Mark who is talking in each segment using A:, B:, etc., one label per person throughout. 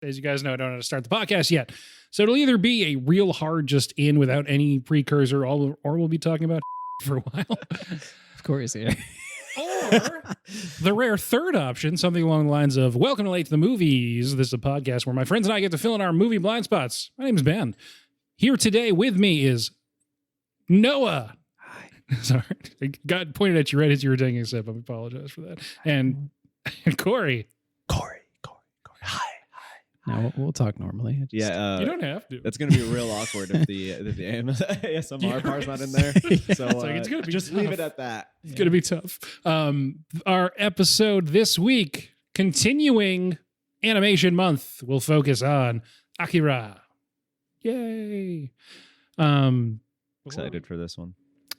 A: As you guys know, I don't know how to start the podcast yet. So it'll either be a real hard just in without any precursor, or we'll be talking about for a while.
B: Of course, yeah.
A: Or the rare third option, something along the lines of, welcome to Late to the Movies. This is a podcast where my friends and I get to fill in our movie blind spots. My name is Ben. Here today with me is Noah.
B: Hi.
A: Sorry. I got pointed at you right as you were taking a sip. I apologize for that. And Cory.
C: Cory. Hi.
B: No, we'll talk normally.
C: Yeah,
A: You don't have to.
C: That's going to be real awkward if the ASMR part's not in there. So
A: it's gonna be
C: just
A: tough.
C: leave it at that.
A: It's going to be tough. Our episode this week, continuing animation month, will focus on Akira. Yay.
C: Excited for this one.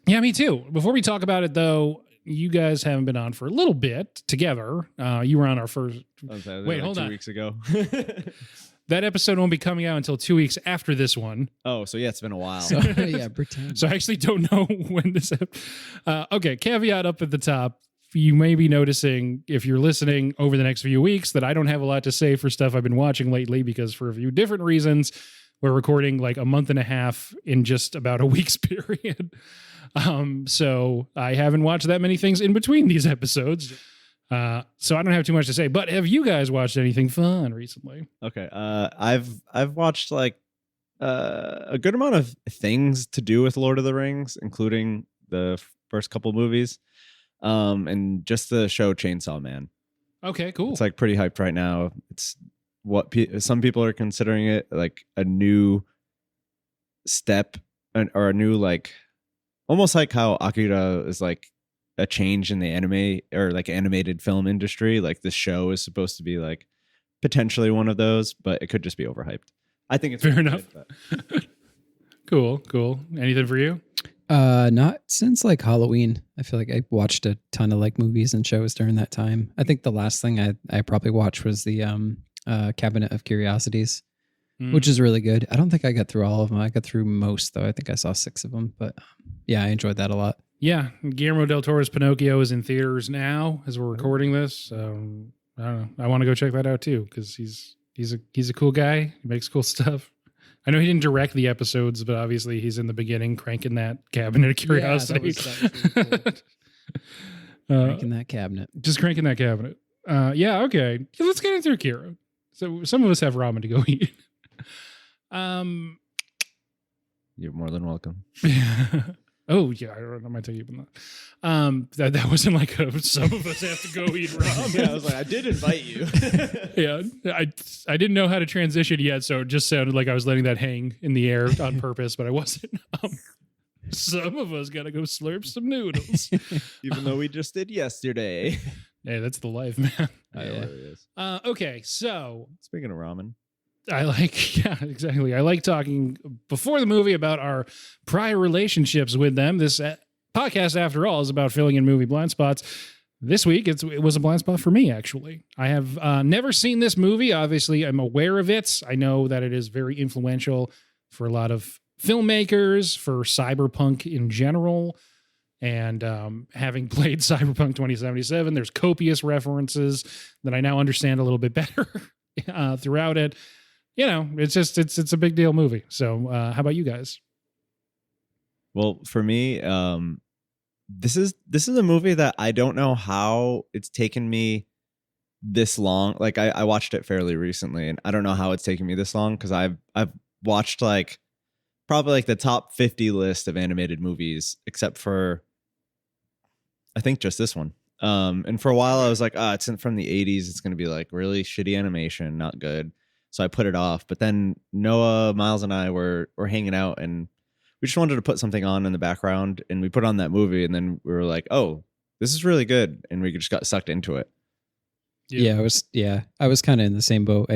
A: Yeah, me too. Before we talk about it, though, you guys haven't been on for a little bit together. You were on our first... Wait, hold on.
C: 2 weeks ago.
A: That episode won't be coming out until 2 weeks after this one.
C: Oh, so yeah, it's been a while.
B: So, yeah, pretend.
A: So I actually don't know when this... Okay, caveat up at the top. You may be noticing, if you're listening over the next few weeks, that I don't have a lot to say for stuff I've been watching lately, because for a few different reasons, we're recording like a month and a half in just about a week's period. So I haven't watched that many things in between these episodes. So I don't have too much to say, but have you guys watched anything fun recently?
C: Okay. I've watched like a good amount of things to do with Lord of the Rings, including the first couple movies, and just the show Chainsaw Man.
A: Okay, cool.
C: It's like pretty hyped right now. It's what some people are considering it like a new step or a new like almost like how Akira is like a change in the anime or like animated film industry. Like this show is supposed to be like potentially one of those, but it could just be overhyped. I think it's
A: fair
C: really
A: enough.
C: Good,
A: Cool. Anything for you?
B: Not since like Halloween. I feel like I watched a ton of like movies and shows during that time. I think the last thing I probably watched was the Cabinet of Curiosities, which is really good. I don't think I got through all of them. I got through most, though. I think I saw 6 of them, but yeah, I enjoyed that a lot.
A: Yeah, Guillermo del Toro's Pinocchio is in theaters now as we're recording this. I don't know. I want to go check that out too, because he's a cool guy. He makes cool stuff. I know he didn't direct the episodes, but obviously he's in the beginning cranking that Cabinet of Curiosity.
B: Yeah, that was really cool. Cranking that cabinet.
A: Just cranking that cabinet. Yeah, okay. Let's get into Akira. So some of us have ramen to go eat.
C: You're more than welcome.
A: Oh yeah, I don't know. I might take you up on that. That wasn't like some of us have to go eat ramen.
C: Yeah, I was like, I did invite you.
A: Yeah, I didn't know how to transition yet, so it just sounded like I was letting that hang in the air on purpose, but I wasn't. Some of us got to go slurp some noodles.
C: Even though we just did yesterday.
A: Hey, that's the life, man.
C: I know what it is.
A: Okay, so
C: Speaking of ramen.
A: yeah, exactly. I like talking before the movie about our prior relationships with them. This podcast, after all, is about filling in movie blind spots. This week, it was a blind spot for me, actually. I have never seen this movie. Obviously, I'm aware of it. I know that it is very influential for a lot of filmmakers, for cyberpunk in general. And having played Cyberpunk 2077, there's copious references that I now understand a little bit better throughout it. You know, it's a big deal movie. So how about you guys?
C: Well, for me, this is a movie that I don't know how it's taken me this long. Like I watched it fairly recently, and I don't know how it's taken me this long, because I've watched like probably like the top 50 list of animated movies, except for I think just this one. And for a while I was like, it's from the 80s. It's going to be like really shitty animation, not good. So I put it off. But then Noah, Miles, and I were hanging out, and we just wanted to put something on in the background, and we put on that movie, and then we were like, oh, this is really good. And we just got sucked into it.
B: Yeah, I was kind of in the same boat.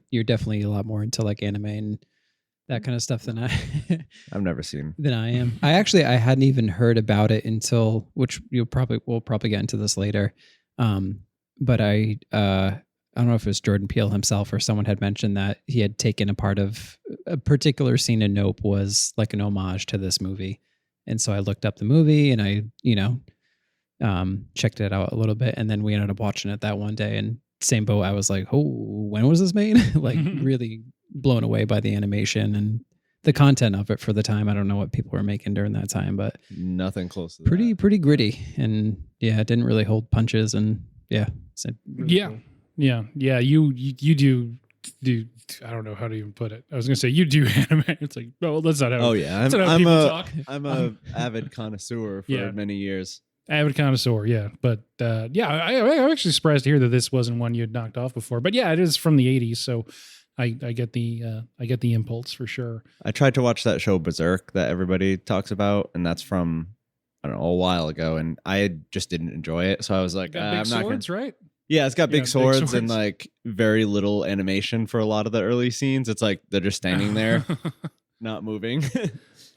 B: You're definitely a lot more into like anime and that kind of stuff than
C: I've never seen
B: than I am. I hadn't even heard about it until, which we'll probably get into this later. But I don't know if it was Jordan Peele himself or someone had mentioned that he had taken a part of a particular scene in Nope was like an homage to this movie. And so I looked up the movie and I, checked it out a little bit, and then we ended up watching it that one day. And same boat. I was like, oh, when was this made? Like really blown away by the animation and the content of it for the time. I don't know what people were making during that time, but
C: Nothing close to
B: pretty
C: that.
B: pretty gritty, and yeah, it didn't really hold punches, and yeah, so really
A: Yeah.
B: cool.
A: Yeah. You do. I don't know how to even put it. I was gonna say you do anime. It's like, no, that's not how.
C: Oh yeah,
A: that's not how people talk.
C: I'm a avid connoisseur for
A: Yeah.
C: many years.
A: Avid connoisseur, yeah. But yeah, I'm actually surprised to hear that this wasn't one you had knocked off before. But yeah, it is from the '80s, so I get the impulse for sure.
C: I tried to watch that show Berserk that everybody talks about, and that's from I don't know a while ago, and I just didn't enjoy it. So I was like,
A: Got
C: I'm
A: big
C: not
A: swords,
C: gonna.
A: right?
C: Yeah, it's got
A: Yeah,
C: big
A: big
C: swords and
A: swords.
C: like very little animation for a lot of the early scenes. It's like they're just standing there, not moving.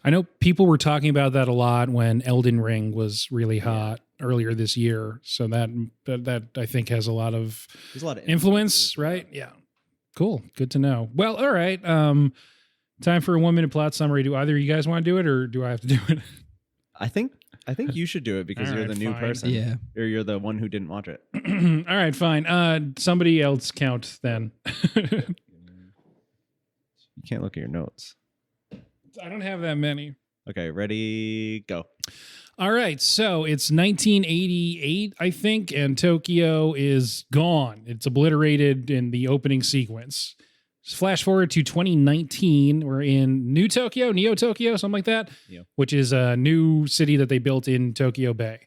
A: I know people were talking about that a lot when Elden Ring was really hot earlier this year. So that I think has a lot of
C: There's a lot of
A: influence, right? Yeah. Cool. Good to know. Well, all right. Time for a 1 minute plot summary. Do either of you guys want to do it, or do I have to do it?
C: I think you should do it because
A: All
C: you're
A: right,
C: the new
A: fine.
C: person.
B: Yeah.
C: Or you're the one who didn't watch it.
A: All right, fine. Somebody else count then.
C: You can't look at your notes.
A: I don't have that many.
C: Okay, ready, go.
A: All right, so it's 1988, I think, and Tokyo is gone. It's obliterated in the opening sequence. Flash forward to 2019. We're in Neo Tokyo, something like that,
C: Yeah.
A: which is a new city that they built in Tokyo Bay.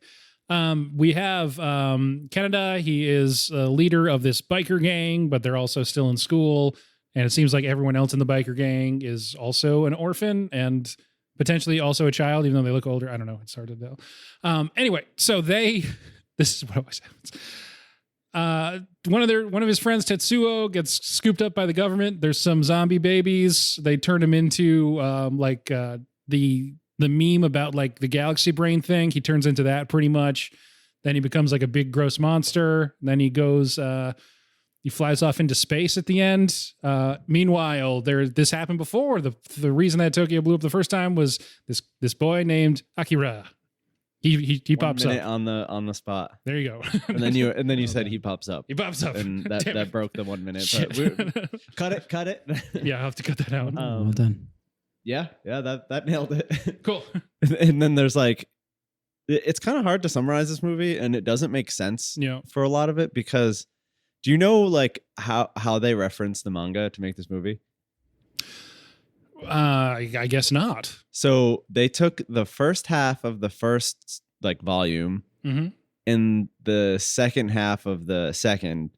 A: We have Canada. He is a leader of this biker gang, but they're also still in school. And it seems like everyone else in the biker gang is also an orphan and potentially also a child, even though they look older. I don't know. It's hard to tell. Anyway, so this is what always happens. One of his friends, Tetsuo, gets scooped up by the government. There's some zombie babies. They turn him into the meme about like the galaxy brain thing. He turns into that pretty much. Then he becomes like a big gross monster. Then he goes. He flies off into space at the end. Meanwhile, this happened before. The reason that Tokyo blew up the first time was this boy named Akira. He
C: 1
A: pops
C: minute
A: up.
C: on the spot.
A: There you go.
C: And then you said he pops up.
A: He pops up.
C: And
A: Damn
C: that
A: it.
C: broke the 1 minute.
A: Shit.
C: But cut it.
A: Yeah, I'll have to cut that out.
B: Well done.
C: Yeah, that nailed it.
A: Cool.
C: And then there's like it's kind of hard to summarize this movie, and it doesn't make sense
A: Yeah.
C: for a lot of it because do you know like how they reference the manga to make this movie?
A: I guess not.
C: So they took the first half of the first like volume
A: Mm-hmm.
C: and the second half of the second,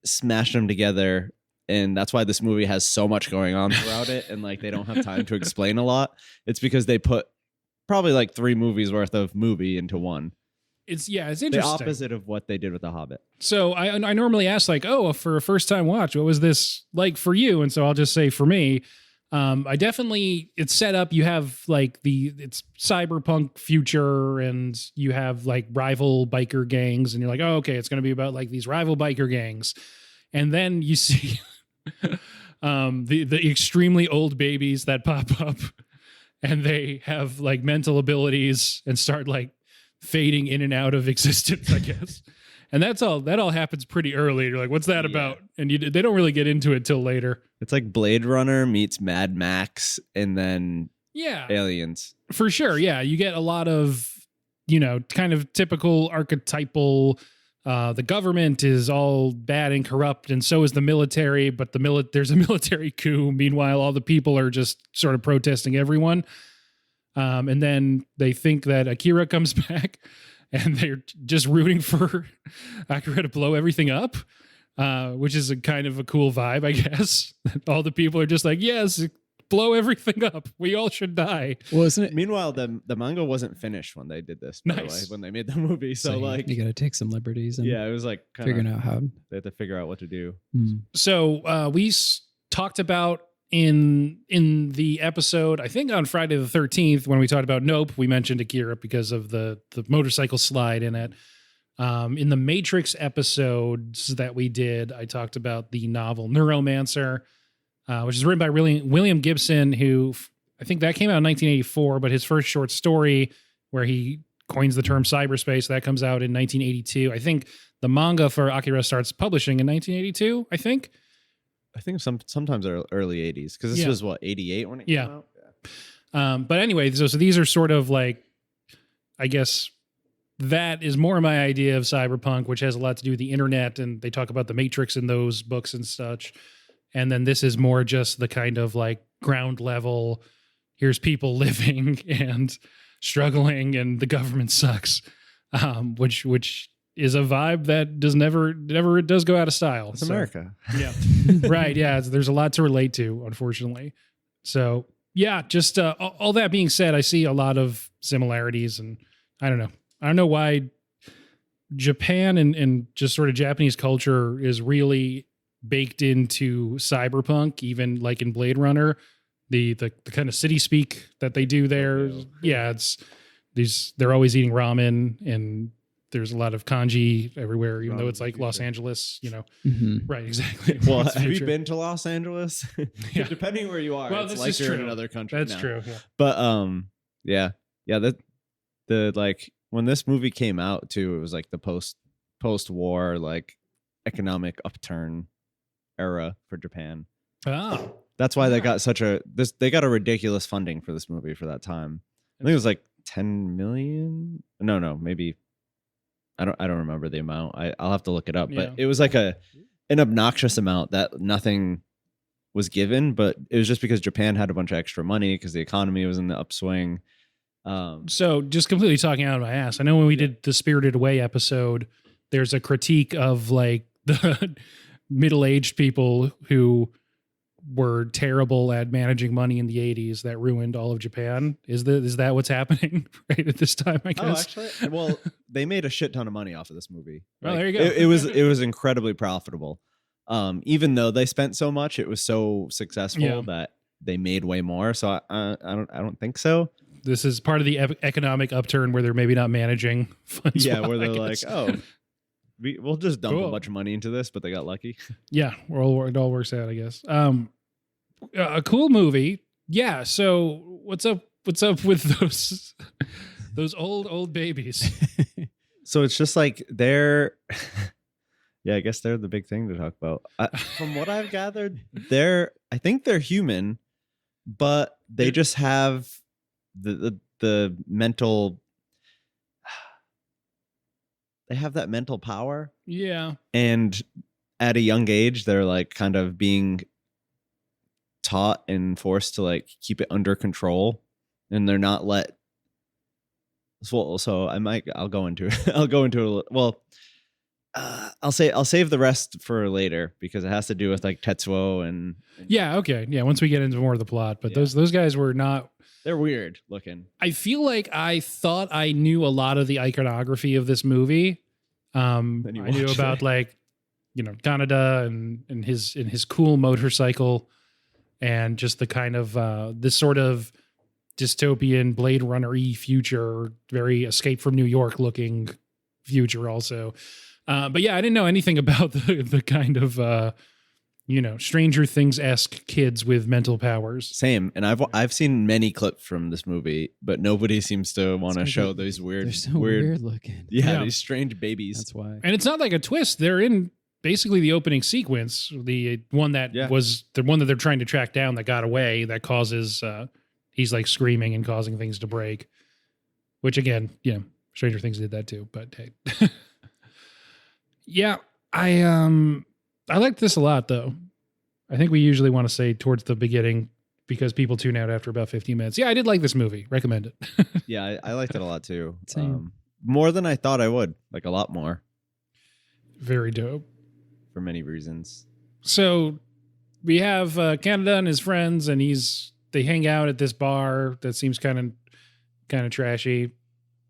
C: smashed them together, and that's why this movie has so much going on throughout it, and like they don't have time to explain a lot. It's because they put probably like 3 movies worth of movie into one.
A: It's
C: The
A: interesting.
C: opposite of what they did with The Hobbit.
A: So I normally ask like, oh, for a first time watch, what was this like for you? And so I'll just say for me, I definitely, it's set up. You have like it's cyberpunk future, and you have like rival biker gangs, and you're like, oh, okay, it's going to be about like these rival biker gangs. And then you see the extremely old babies that pop up, and they have like mental abilities and start like fading in and out of existence, I guess. And that all happens pretty early. You're like, what's that
C: Yeah.
A: about? And they don't really get into it till later.
C: It's like Blade Runner meets Mad Max and then
A: Yeah,
C: Aliens.
A: for sure. Yeah, you get a lot of, kind of typical archetypal. The government is all bad and corrupt, and so is the military. But there's a military coup. Meanwhile, all the people are just sort of protesting everyone. And then they think that Akira comes back, and they're just rooting for Akira to blow everything up, which is a kind of a cool vibe, I guess. All the people are just like, yes, blow everything up. We all should die.
B: Well, isn't it?
C: Meanwhile, the manga wasn't finished when they did this, by the way,
A: Nice.
C: when they made the movie. So like
B: you got to take some liberties and
C: yeah, it was like kind
B: figuring
C: of
B: out how.
C: they had to figure out what to do.
A: So we talked about in the episode, I think on Friday the 13th, when we talked about Nope, we mentioned Akira because of the motorcycle slide in it. In the Matrix episodes that we did, I talked about the novel Neuromancer, which is written by William Gibson, who I think that came out in 1984, but his first short story where he coins the term cyberspace. That comes out in 1982. I think the manga for Akira starts publishing in 1982, I think.
C: I think sometimes early 80s, because this was what, 88 when it came out?
A: Yeah. But anyway, so these are sort of like, I guess that is more my idea of cyberpunk, which has a lot to do with the internet, and they talk about the Matrix in those books and such. And then this is more just the kind of like ground level, here's people living and struggling and the government sucks, which is a vibe that never does go out of style.
C: It's America.
A: Yeah. Right. Yeah. There's a lot to relate to, unfortunately. So yeah, just all that being said, I see a lot of similarities, and I don't know why Japan and just sort of Japanese culture is really baked into cyberpunk, even like in Blade Runner, the kind of city speak that they do there. Yeah, it's they're always eating ramen, and there's a lot of kanji everywhere, even though it's like Los Angeles, Right, exactly.
C: Well, have you been to Los Angeles?
A: Yeah.
C: Depending where you are,
A: well,
C: it's like you're in another country.
A: That's
C: now.
A: true. Yeah.
C: But yeah, the like when this movie came out too, it was like the post-war like economic upturn era for Japan.
A: Oh,
C: That's why they got they got a ridiculous funding for this movie for that time. I think it was like 10 million. No, maybe I don't remember the amount. I'll have to look it up, but it was like an obnoxious amount that nothing was given, but it was just because Japan had a bunch of extra money because the economy was in the upswing.
A: So just completely talking out of my ass. I know when we did the Spirited Away episode, there's a critique of like the middle-aged people who were terrible at managing money in the 80s that ruined all of Japan. Is that what's happening right at this time, I guess?
C: Oh, actually, well, they made a shit ton of money off of this movie.
A: Well, there you go.
C: It was incredibly profitable. Even though they spent so much, it was so successful that they made way more. So I don't think so.
A: This is part of the economic upturn where they're maybe not managing funds.
C: Yeah,
A: well,
C: where they're like, oh, we'll just dump
A: Cool.
C: a bunch of money into this, but they got lucky.
A: Yeah, it all works out, I guess. A cool movie. Yeah. So what's up with those old babies?
C: So it's just like they're, yeah, I guess they're the big thing to talk about. From what I've gathered, I think they're human, but they just have the mental. They have that mental power.
A: Yeah.
C: And at a young age, they're like kind of being taught and forced to like keep it under control, and they're not let. So I'll go into it. Well, I'll save the rest for later because it has to do with like Tetsuo and
A: yeah. Okay. Yeah. Once we get into more of the plot, but those guys were not.
C: They're weird looking.
A: I feel like I thought I knew a lot of the iconography of this movie. I knew about like, Kaneda and his cool motorcycle, and just the kind of this sort of dystopian Blade Runner-y future, very Escape from New York looking future also. But yeah, I didn't know anything about the kind of Stranger Things-esque kids with mental powers.
C: Same, and I've seen many clips from this movie, but nobody seems to want to show these weird.
B: They're so weird looking.
C: Yeah, these strange babies.
B: That's why.
A: And it's not like a twist. They're in basically the opening sequence, the one that was the one that they're trying to track down that got away, that causes he's like screaming and causing things to break. Which again, Stranger Things did that too. But hey, yeah, I liked this a lot, though. I think we usually want to say towards the beginning because people tune out after about 15 minutes. Yeah, I did like this movie. Recommend it.
C: Yeah, I liked it a lot, too.
B: Same.
C: More than I thought I would. Like, a lot more.
A: Very dope.
C: For many reasons.
A: So we have Kaneda and his friends, and they hang out at this bar that seems kind of trashy.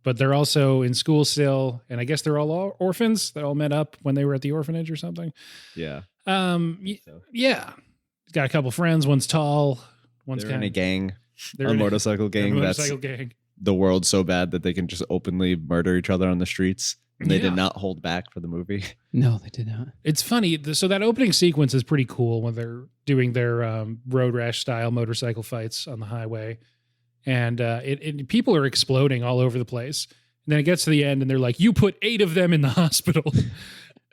A: But they're also in school still, and I guess they're all orphans that all met up when they were at the orphanage or something.
C: Yeah.
A: Yeah. He's got a couple friends. One's tall. One's
C: in a gang.
A: They're
C: a motorcycle gang.
A: Gang.
C: The world's so bad that they can just openly murder each other on the streets. And they did not hold back for the movie.
B: No, they did not.
A: It's funny. So that opening sequence is pretty cool when they're doing their road rash style motorcycle fights on the highway. And people are exploding all over the place. then it gets to the end and they're like, you put 8 of them in the hospital.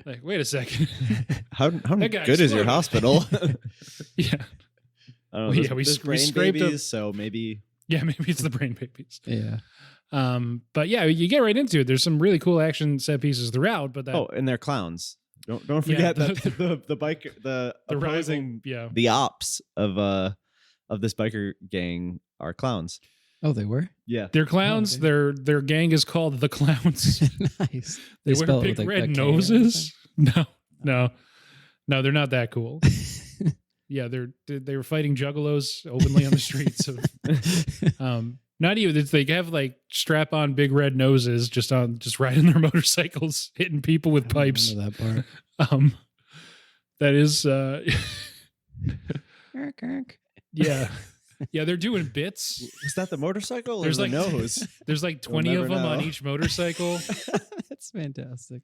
A: Like, wait a second.
C: How
A: That guy
C: good is your
A: exploded.
C: hospital?
A: Yeah.
C: I don't know.
A: Well,
C: There's,
A: yeah, we
C: there's
A: sc- we
C: brain
A: scraped up-
C: babies, so maybe.
A: Yeah, maybe it's the brain babies.
B: Yeah.
A: But yeah, you get right into it. There's some really cool action set pieces throughout, but that
C: Oh, and they're clowns. Don't
A: Yeah,
C: forget that the bike the opposing
A: rival, yeah.
C: the ops of this biker gang are clowns.
B: Oh, they were?
C: Yeah.
A: They're clowns.
B: okay.
A: Their gang is called the Clowns.
B: Nice.
A: They wear
B: spell it
A: big
B: with a
A: red
B: K or
A: noses. No, they're not that cool. Yeah, they were fighting juggalos openly on the streets of not even they have like strap on big red noses just riding their motorcycles hitting people with
B: something. I don't
A: pipes.
B: remember that part.
A: That is
B: Kirk.
A: yeah. Yeah, they're doing bits.
C: Was that the motorcycle or
A: There's
C: the
A: like
C: nose?
A: There's like
C: We'll
A: 20 of
C: never
A: them on
C: know.
A: each motorcycle.
B: That's fantastic.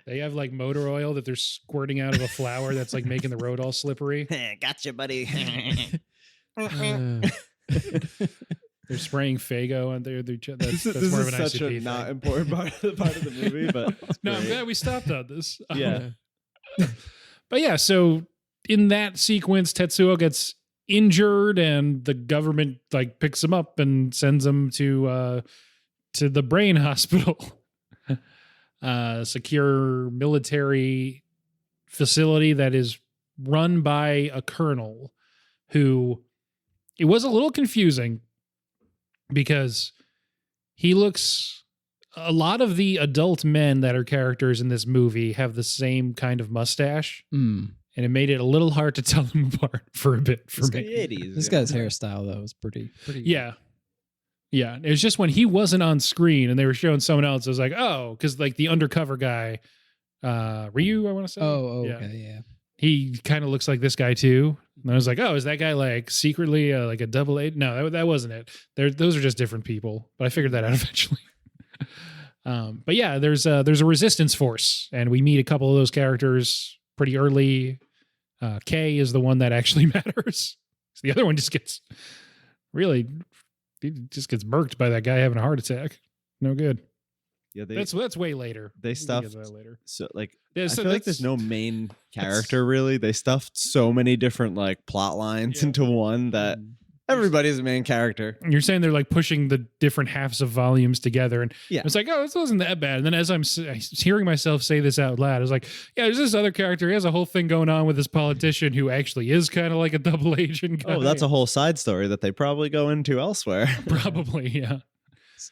A: They have like motor oil that they're squirting out of a flower that's like making the road all slippery.
C: Gotcha, buddy.
B: Uh,
A: They're spraying Fago on there. That's
C: This
A: more of
C: is
A: an
C: such
A: ICP
C: a not
A: thing.
C: important part of the movie, but it's
A: No, I'm
C: great.
A: glad we stopped on this.
C: Yeah.
A: But yeah, so in that sequence, Tetsuo gets injured and the government like picks him up and sends him to the brain hospital. Secure military facility that is run by a colonel who it was a little confusing because he looks a lot of the adult men that are characters in this movie have the same kind of mustache, and it made it a little hard to tell them apart for a bit for
C: It's
A: me.
C: the 80s.
B: This guy's hairstyle though was pretty.
A: Yeah. Yeah. It was just when he wasn't on screen and they were showing someone else, I was like, oh, because like the undercover guy, Ryu, I want to say.
B: Oh,
A: Yeah.
B: okay, yeah.
A: He kind of looks like this guy too. And I was like, oh, is that guy like secretly like a double A? No, that wasn't it. Those are just different people. But I figured that out eventually. But yeah, there's a resistance force, and we meet a couple of those characters pretty early. K is the one that actually matters. So the other one just gets murked by that guy having a heart attack. No good.
C: Yeah,
A: That's way later.
C: they
A: We can
C: stuffed
A: get to that later.
C: so like
A: Yeah,
C: I
A: so
C: feel like there's
A: that's-
C: no main character really. They stuffed so many different like plot lines
A: Yeah.
C: into one that everybody's a main character.
A: You're saying they're like pushing the different halves of volumes together, and
C: Yeah.
A: it's like, oh, this wasn't that bad. And then as I'm hearing myself say this out loud, I was like, yeah, there's this other character. He has a whole thing going on with this politician who actually is kind of like a double agent guy.
C: Oh, that's a whole side story that they probably go into elsewhere.
A: probably, yeah.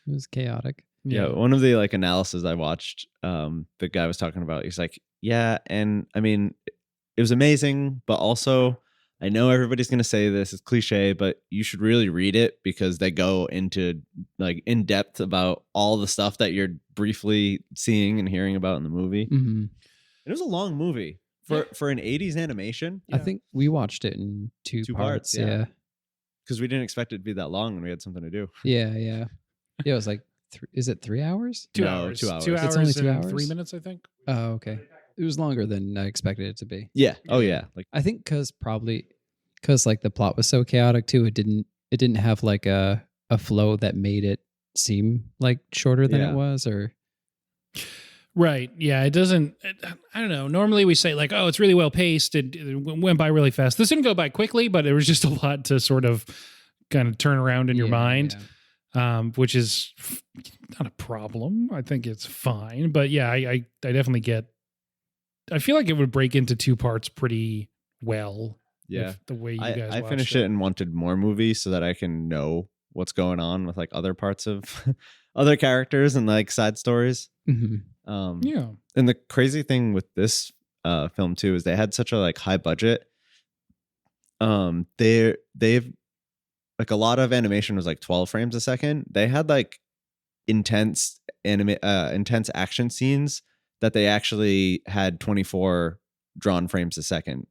B: It was chaotic.
C: Yeah, one of the like analysis I watched, the guy was talking about. He's like, yeah, and I mean, it was amazing, but also I know everybody's gonna say this, it's cliche, but you should really read it because they go into like in depth about all the stuff that you're briefly seeing and hearing about in the movie.
B: Mm-hmm.
C: It was a long movie for an 80s animation
B: I think we watched it in two parts.
C: yeah.
B: Yeah.
C: because we didn't expect it to be that long and we had something to do.
B: Yeah. It was like, is it 3 hours?
A: 2
C: No,
A: hours.
C: 2 hours.
A: 2
B: It's
A: hours
B: only
A: and
B: 2 hours?
A: 3 minutes, I think.
B: Oh, okay. It was longer than I expected it to be.
C: Yeah. Oh yeah. Like
B: I think because like the plot was so chaotic too, it didn't have like a flow that made it seem like shorter than
C: Yeah.
B: it was, or
A: Right. Yeah. It doesn't. I don't know. Normally we say like, oh, it's really well paced. It went by really fast. This didn't go by quickly, but it was just a lot to sort of kind of turn around in your
B: Yeah,
A: mind.
B: yeah.
A: Which is not a problem. I think it's fine. But yeah, I definitely get. I feel like it would break into 2 parts pretty well.
C: yeah.
A: with the way you guys.
C: I
A: watched
C: finished it and wanted more movies so that I can know what's going on with like other parts of other characters and like side stories.
B: Mhm.
A: Yeah.
C: And the crazy thing with this film too is they had such a like high budget. They've like a lot of animation was like 12 frames a second. They had like intense action scenes that they actually had 24 drawn frames a second.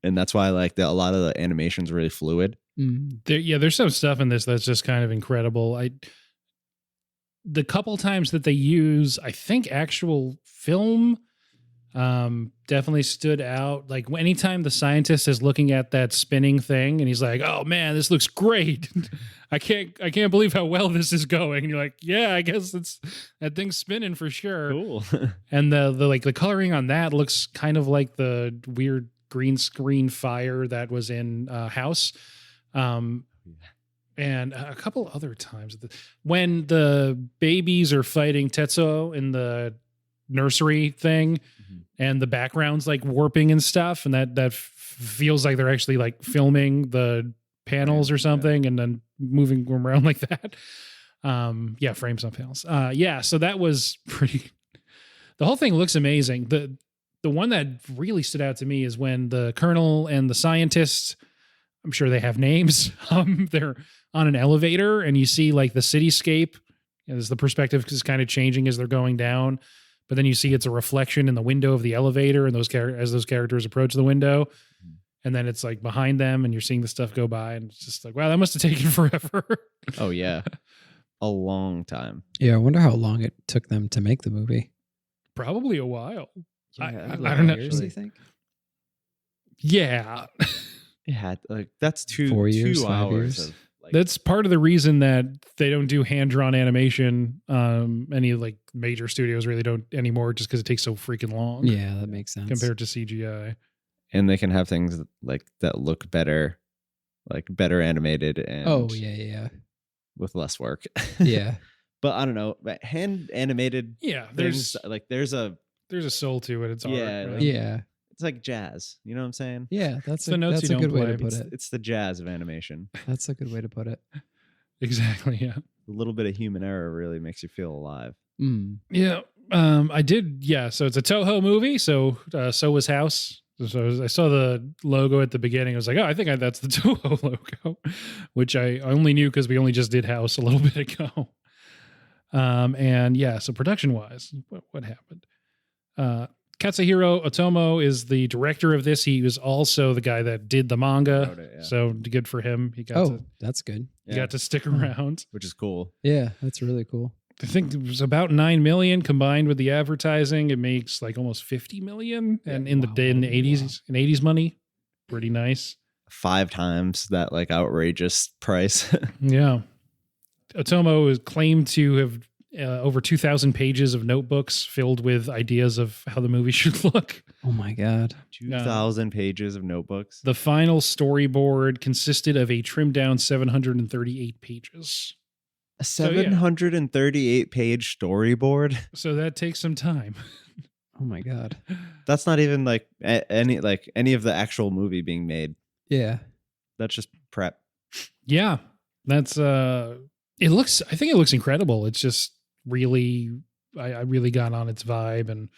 C: And that's why like a lot of the animation's really fluid.
B: Mhm.
A: There's some stuff in this that's just kind of incredible. The couple times that they use, I think, actual film Definitely stood out. Like anytime the scientist is looking at that spinning thing and he's like, "Oh man, this looks great. I can't believe how well this is going." And you're like, "Yeah, I guess that thing's spinning for sure."
C: Cool.
A: And the coloring on that looks kind of like the weird green screen fire that was in House. And a couple other times when the babies are fighting Tetsuo in the nursery thing, and the background's like warping and stuff, and that feels like they're actually like filming the panels or something, and then moving them around like that. Frames on panels. So that was pretty. The whole thing looks amazing. The one that really stood out to me is when the colonel and the scientists, I'm sure they have names. They're on an elevator, and you see like the cityscape as the perspective is kind of changing as they're going down. But then you see it's a reflection in the window of the elevator, and as those characters approach the window, and then it's like behind them, and you're seeing the stuff go by, and it's just like, wow, that must have taken forever.
C: Oh yeah, a long time.
B: Yeah, I wonder how long it took them to make the movie.
A: Probably a while.
C: Yeah,
A: I don't know.
B: Years, do you think?
A: Yeah,
C: It had like that's
B: 4 years,
C: 2
B: 5
C: hours
B: years.
C: of like
A: that's part of the reason that they don't do hand-drawn animation. Any like major studios really don't anymore, just because it takes so freaking long.
B: Yeah, that makes sense.
A: Compared to CGI.
C: and they can have things like that look better, like better animated and
B: Oh yeah.
C: with less work.
B: Yeah.
C: But I don't know, but hand animated
A: Yeah,
C: things like there's a
A: soul to it. It's art.
C: Yeah,
A: right?
B: Yeah.
C: it's like jazz. You know what I'm saying?
B: Yeah, that's
A: the notes
B: that's
A: you
B: a good
A: don't
B: way to
A: play.
B: put it.
C: It's the jazz of animation.
B: That's a good way to put it.
A: Exactly. Yeah.
C: A little bit of human error really makes you feel alive.
B: Mm.
A: Yeah. I did. Yeah. So it's a Toho movie. So was House. So I saw the logo at the beginning. I was like, oh, I think that's the Toho logo, which I only knew because we only just did House a little bit ago. And yeah, so production wise, what happened? Katsuhiro Otomo is the director of this. He was also the guy that did the manga.
C: Wrote it, yeah.
A: So good for him. He got
B: That's good.
A: he got to stick around.
C: Which is cool.
B: Yeah, that's really cool.
A: I think it was about 9 million combined with the advertising. It makes like almost 50 million. And in the 80s money, pretty nice.
C: 5 times that like outrageous price.
A: Yeah. Otomo is claimed to have over 2,000 pages of notebooks filled with ideas of how the movie should look.
B: Oh my God.
C: 2,000 pages of notebooks.
A: The final storyboard consisted of a trimmed down 738 pages.
C: A 738 page storyboard.
A: So that takes some time.
B: Oh my God.
C: That's not even like any of the actual movie being made.
B: Yeah.
C: That's just prep.
A: Yeah. That's I think it looks incredible. It's just really I really got on its vibe, and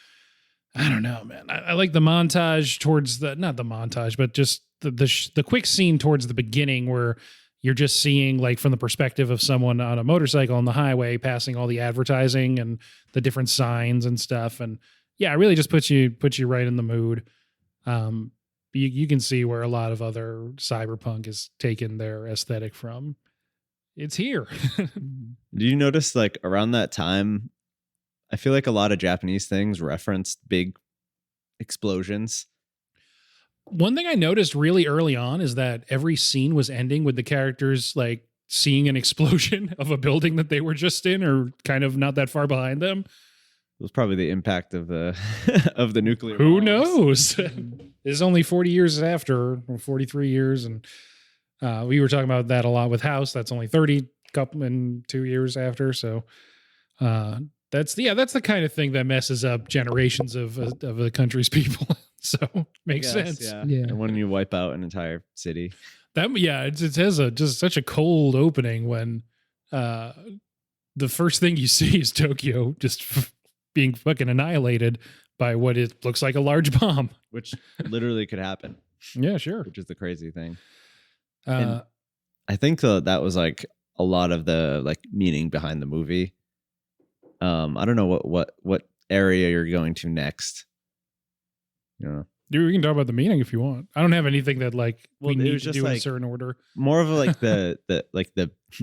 A: I don't know, man. I like the montage towards not the montage, but just the quick scene towards the beginning where you're just seeing like from the perspective of someone on a motorcycle on the highway passing all the advertising and the different signs and stuff. And yeah, it really just puts you right in the mood. You can see where a lot of other cyberpunk has taken their aesthetic from. It's here.
C: Do you notice like around that time, I feel like a lot of Japanese things referenced big explosions.
A: One thing I noticed really early on is that every scene was ending with the characters like seeing an explosion of a building that they were just in or kind of not that far behind them.
C: It was probably the impact of the of the nuclear
A: Who
C: bombs.
A: knows? This is only 40 years after, or 43 years. And we were talking about that a lot with House. That's only 30 couple and 2 years after. So that's the kind of thing that messes up generations of the country's people. So makes sense.
C: Yeah.
B: Yeah.
C: And when you wipe out an entire city.
A: It has just such a cold opening when the first thing you see is Tokyo just being fucking annihilated by what it looks like a large bomb.
C: Which literally could happen.
A: Yeah, sure.
C: Which is the crazy thing.
A: And
C: And I think that was like a lot of the like meaning behind the movie. I don't know what area you're going to next. You know,
A: Dude, we can talk about the meaning if you want. I don't have anything that like
C: Well,
A: we
C: it
A: need
C: was
A: to
C: just
A: do in a
C: like-
A: certain order.
C: More of like the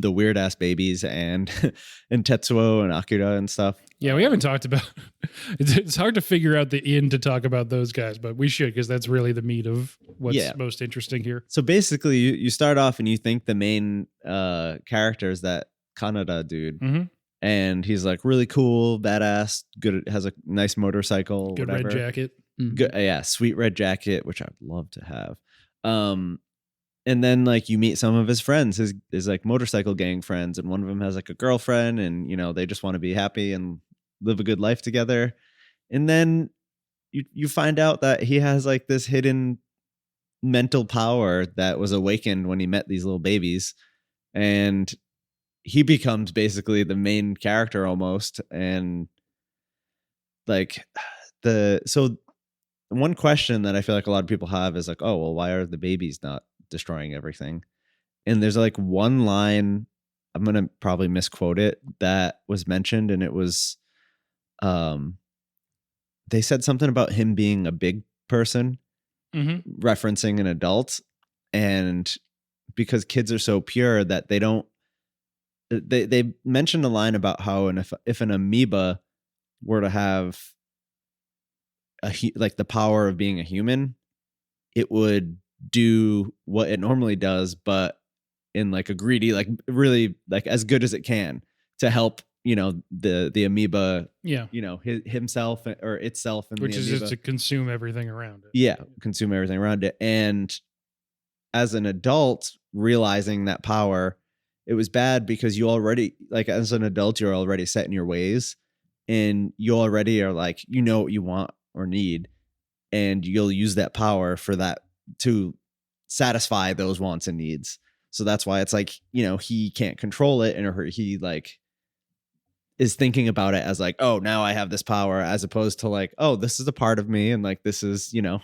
C: weird ass babies and and Tetsuo and Akira and stuff.
A: Yeah, we haven't talked about. It's hard to figure out the end to talk about those guys, but we should because that's really the meat of what's
C: Yeah.
A: most interesting here.
C: So basically, you start off and you think the main character is that Kanada dude,
A: Mhm.
C: and he's like really cool, badass, good, has a nice motorcycle,
A: Good
C: whatever.
A: red jacket.
B: Mhm.
C: Good, yeah, sweet red jacket, which I'd love to have. And then like you meet some of his friends, his like motorcycle gang friends, and one of them has like a girlfriend, and you know they just want to be happy and live a good life together. And then you find out that he has like this hidden mental power that was awakened when he met these little babies, and he becomes basically the main character almost. And like so one question that I feel like a lot of people have is like, oh well, why are the babies not destroying everything? And there's like one line, I'm gonna probably misquote it, that was mentioned, and it was they said something about him being a big person,
A: Mm-hmm.
C: referencing an adult. And because kids are so pure that they don't, they mentioned a line about how if an amoeba were to have like the power of being a human, it would do what it normally does, but in like a greedy, like really like as good as it can to help, you know, the amoeba,
A: Yeah,
C: you know, himself or itself, and
A: which
C: the
A: is
C: amoeba,
A: just to consume everything around it.
C: yeah, consume everything around it. And as an adult realizing that power, it was bad because you already, like as an adult, you're already set in your ways, and you already are like, you know what you want or need, and you'll use that power for that to satisfy those wants and needs. So that's why it's like, you know, he can't control it, and he like is thinking about it as like, oh, now I have this power, as opposed to like, oh, this is a part of me, and like this is, you know,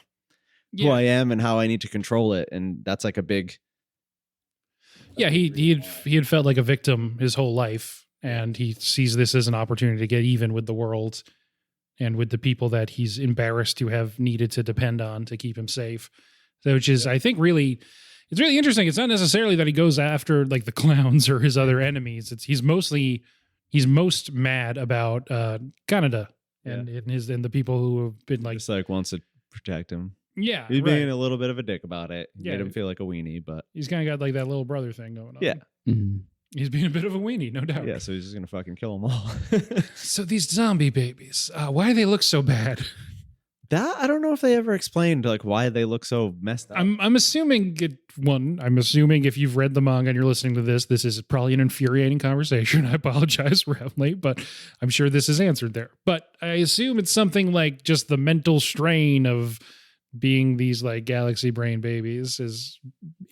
C: who I am and how I need to control it. And that's like a big,
A: Yeah, he had felt like a victim his whole life, and he sees this as an opportunity to get even with the world and with the people that he's embarrassed to have needed to depend on to keep him safe. So, which is, I think, it's really interesting. It's not necessarily that he goes after like the clowns or his other enemies. It's he's most mad about Canada and the people who have been like,
C: just like wants to protect him.
A: yeah,
C: He's
A: right.
C: being a little bit of a dick about it. He
A: Yeah.
C: made him feel like a weenie, but
A: He's kind of got like that little brother thing going on.
C: Yeah.
B: Mhm.
A: He's being a bit of a weenie, no doubt.
C: yeah, so he's just gonna fucking kill them all.
A: So these zombie babies, why do they look so bad?
C: That I don't know if they ever explained like why they look so messed up.
A: I'm assuming I'm assuming if you've read the manga and you're listening to this is probably an infuriating conversation. I apologize for how late, but I'm sure this is answered there. But I assume it's something like just the mental strain of being these like galaxy brain babies has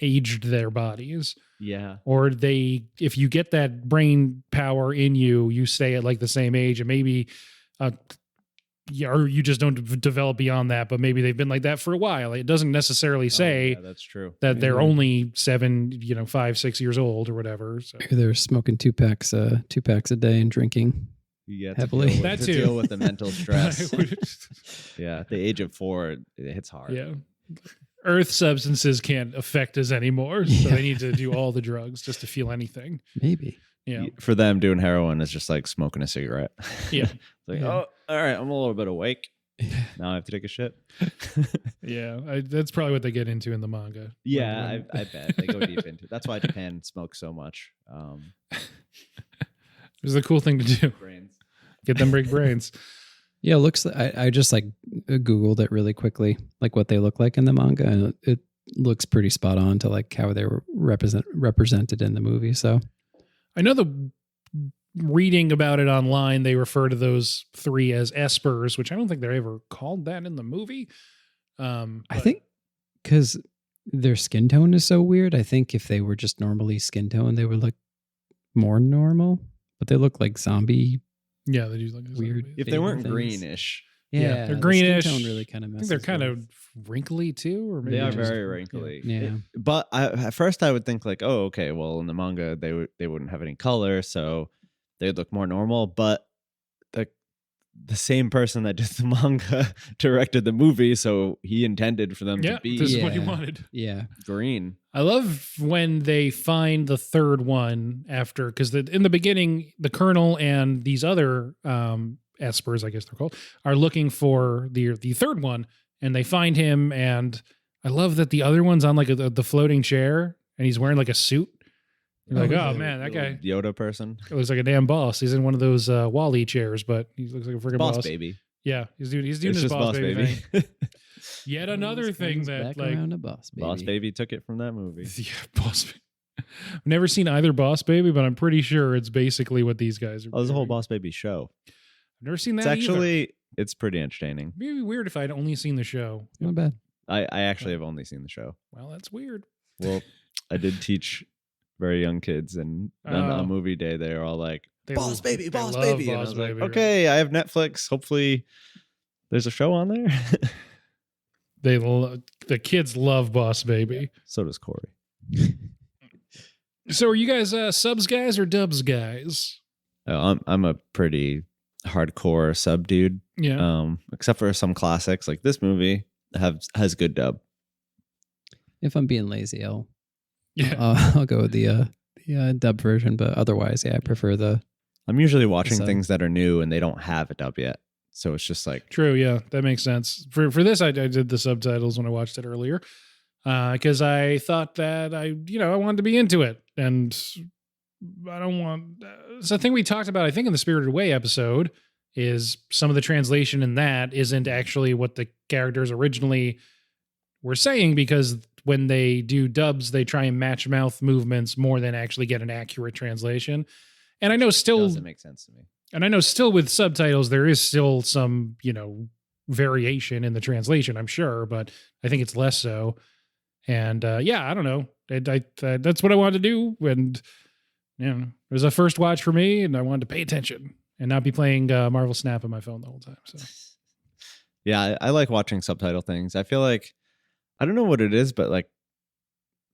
A: aged their bodies.
C: Yeah.
A: Or if you get that brain power in you, you stay at like the same age, and maybe or you just don't develop beyond that, but maybe they've been like that for a while. It doesn't necessarily say
C: yeah, that's true.
A: that they're
B: Yeah.
A: only 5, 6 years old or whatever. So
B: Maybe they're smoking two packs a day and drinking.
C: You get
B: Heavily.
C: to deal with,
A: That
C: to
A: too.
C: deal with the mental stress.
A: I would-
C: Yeah, at the age of 4, it hits hard.
A: yeah. Earth substances can't affect us anymore, so
B: Yeah.
A: they need to do all the drugs just to feel anything.
B: Maybe.
A: Yeah.
C: For them, doing heroin is just like smoking a cigarette.
A: Yeah.
C: It's like,
B: Yeah.
C: oh, all right, I'm a little bit awake. Now I have to take a shit.
A: Yeah. That's probably what they get into in the manga.
C: Yeah,
A: When-
C: I bet they go deep into it. That's why Japan smokes so much.
A: It was the cool thing to do.
C: Brains.
A: Get them big brains.
B: Yeah, it looks. I just like Googled it really quickly, like what they look like in the manga, and it looks pretty spot on to like how they were represented in the movie. So
A: I know the reading about it online, they refer to those 3 as espers, which I don't think they're ever called that in the movie.
B: I
A: But-
B: think because their skin tone is so weird, I think if they were just normally skin tone, they would look more normal. But they look like zombie.
A: yeah, they do look like
B: Weird.
A: zombies.
C: If they
B: Favorite
C: weren't
B: things.
C: greenish,
A: Yeah, they're
B: the
A: greenish.
B: Skin tone really kind of
A: I
B: messes.
A: think they're kind
B: with-
A: of wrinkly too, or maybe
C: they are
A: just-
C: very wrinkly.
B: Yeah.
C: But at first I would think like, oh, okay, well in the manga they wouldn't have any color, so they'd look more normal. But the same person that did the manga directed the movie, so he intended for them to be
A: this is what he wanted.
B: Yeah.
C: green.
A: I love when they find the third one after, because in the beginning, the Colonel and these other espers, I guess they're called, are looking for the third one, and they find him. And I love that the other one's on like the floating chair, and he's wearing like a suit. You're like, oh man, that guy
C: Yoda person.
A: It looks like a damn boss. He's in one of those Wall-E chairs, but he looks like a freaking boss.
C: Baby.
A: Yeah, he's doing
C: It's
A: his
C: just
A: boss baby thing. Yet
B: Well,
A: another
B: this
A: thing
B: comes
A: that
B: back around to Boss Baby.
C: Boss Baby took it from that movie.
A: yeah, Boss Baby. I've never seen either Boss Baby, but I'm pretty sure it's basically what these guys are.
C: Oh, there's a whole
A: doing.
C: Boss Baby show.
A: I've never seen that.
C: It's
A: either.
C: actually it's pretty entertaining.
A: It'd be weird if I'd only seen the show.
B: Not bad.
C: I actually have only seen the show.
A: Well, that's weird.
C: Well, I did teach very young kids, and on
A: Oh.
C: a movie day, they were all like,
A: They
C: "Boss Baby,
A: they
C: Boss
A: love
C: Baby," and I
A: Boss
C: was like,
A: Baby, right?
C: "Okay, I have Netflix. Hopefully, there's a show on there."
A: The kids love Boss Baby.
C: So does Cory.
A: So are you guys subs guys or dubs guys?
C: I'm a pretty hardcore sub dude.
A: Yeah.
C: Except for some classics like this movie has good dub.
B: If I'm being lazy, I'll
A: Yeah.
B: I'll go with the dub version. But otherwise, yeah, I prefer the.
C: I'm usually watching
B: sub.
C: things that are new and they don't have a dub yet, so it's just like
A: True, yeah, that makes sense. For this, I did the subtitles when I watched it earlier, because I thought that I wanted to be into it, and I don't want. It's the thing we talked about, I think, in the Spirited Away episode, is some of the translation in that isn't actually what the characters originally were saying, because when they do dubs, they try and match mouth movements more than actually get an accurate translation. And I know still
C: doesn't make sense to me.
A: And I know still with subtitles, there is still some, variation in the translation, I'm sure, but I think it's less so. And yeah, I don't know. That's what I wanted to do. And, it was a first watch for me, and I wanted to pay attention and not be playing Marvel Snap on my phone the whole time. So
C: Yeah, I like watching subtitle things. I feel like I don't know what it is, but like